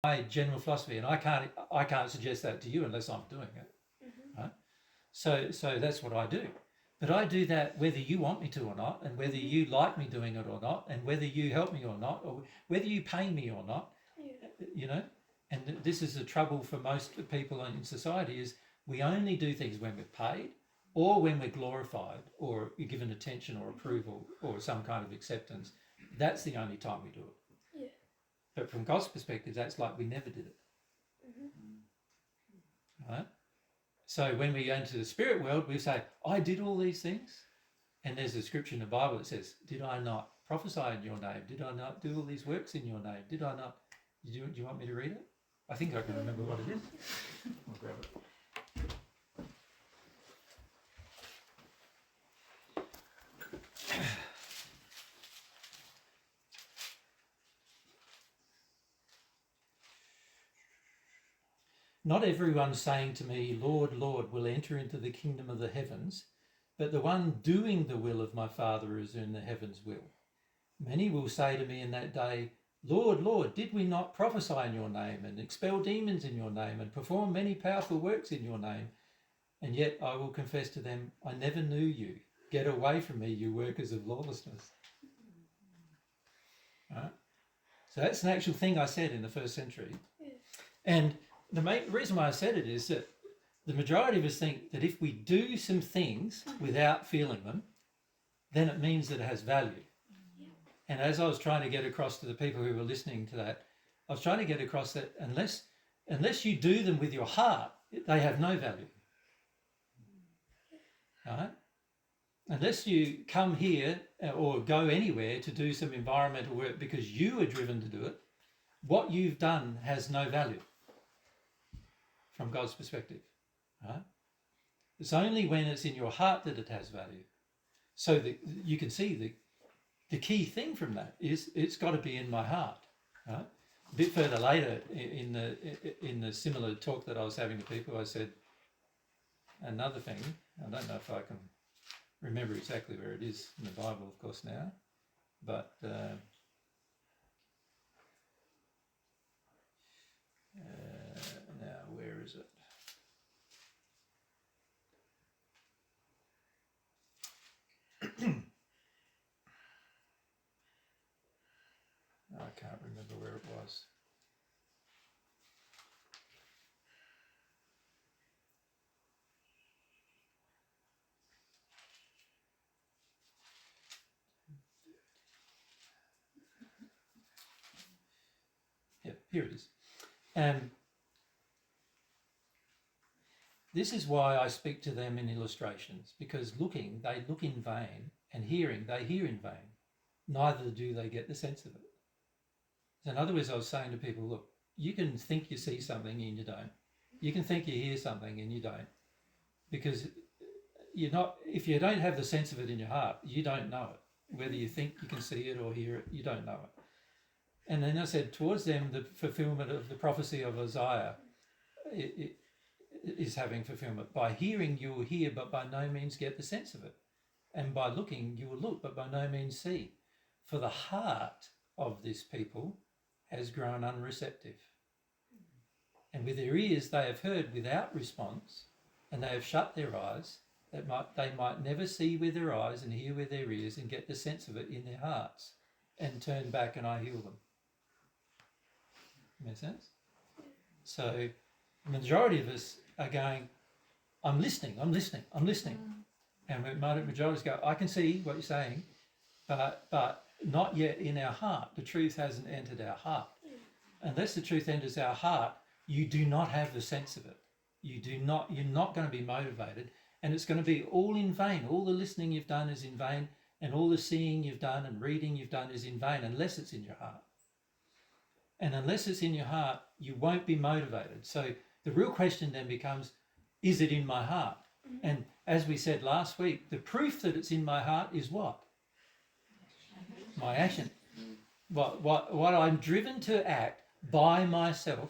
my general philosophy, and I can't suggest that to you unless I'm doing it. Mm-hmm. Right? So that's what I do. But I do that whether you want me to or not, and whether you like me doing it or not, and whether you help me or not, or whether you pay me or not. You know, and this is the trouble for most people in society, is we only do things when we're paid, or when we're glorified, or you're given attention or approval or some kind of acceptance. That's the only time we do it. Yeah. But from God's perspective, that's like we never did it. Mm-hmm. Right? So when we go into the spirit world, we say, I did all these things. And there's a scripture in the Bible that says, did I not prophesy in your name? Did I not do all these works in your name? Did I not? Do you want me to read it? I think I can remember what it is. I'll grab it. Not everyone saying to me, Lord, Lord, will enter into the kingdom of the heavens, but the one doing the will of my Father who is in the heavens will. Many will say to me in that day, Lord, Lord, did we not prophesy in your name and expel demons in your name and perform many powerful works in your name? And yet I will confess to them, I never knew you. Get away from me, you workers of lawlessness. Right? So that's an actual thing I said in the first century. And the reason why I said it is that the majority of us think that if we do some things without feeling them, then it means that it has value. And as I was trying to get across to the people who were listening to that, I was trying to get across that unless you do them with your heart, they have no value. Right? Unless you come here or go anywhere to do some environmental work because you are driven to do it, what you've done has no value from God's perspective. Right? It's only when it's in your heart that it has value. So you can see the key thing from that is it's got to be in my heart. Right? A bit further later in the similar talk that I was having to people, I said another thing. I don't know if I can remember exactly where it is in the Bible, of course, now, but now where is it? I can't remember where it was. Yeah, here it is. This is why I speak to them in illustrations, because looking, they look in vain, and hearing, they hear in vain. Neither do they get the sense of it. So in other words, I was saying to people, look, you can think you see something and you don't. You can think you hear something and you don't. Because if you don't have the sense of it in your heart, you don't know it. Whether you think you can see it or hear it, you don't know it. And then I said, towards them, the fulfillment of the prophecy of Isaiah it is having fulfillment. By hearing, you will hear, but by no means get the sense of it. And by looking, you will look, but by no means see. For the heart of this people has grown unreceptive. And with their ears they have heard without response, and they have shut their eyes, that they might never see with their eyes and hear with their ears and get the sense of it in their hearts, and turn back and I heal them. Make sense? So the majority of us are going, I'm listening. And the majority go, I can see what you're saying, but not yet in our heart. The truth hasn't entered our heart. Unless the truth enters our heart, you do not have the sense of it. You're not going to be motivated, and it's going to be all in vain. All the listening you've done is in vain, and all the seeing you've done and reading you've done is in vain unless it's in your heart. And unless it's in your heart, you won't be motivated. So the real question then becomes, is it in my heart? Mm-hmm. And as we said last week, the proof that it's in my heart is what? My action. What I'm driven to act by myself,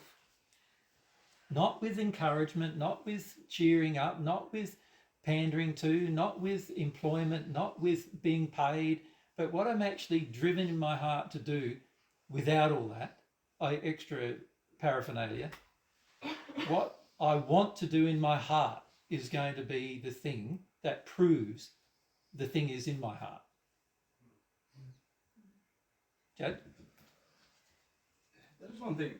not with encouragement, not with cheering up, not with pandering to, not with employment, not with being paid, but what I'm actually driven in my heart to do without all that, extra paraphernalia. What I want to do in my heart is going to be the thing that proves the thing is in my heart. Jad? There's one thing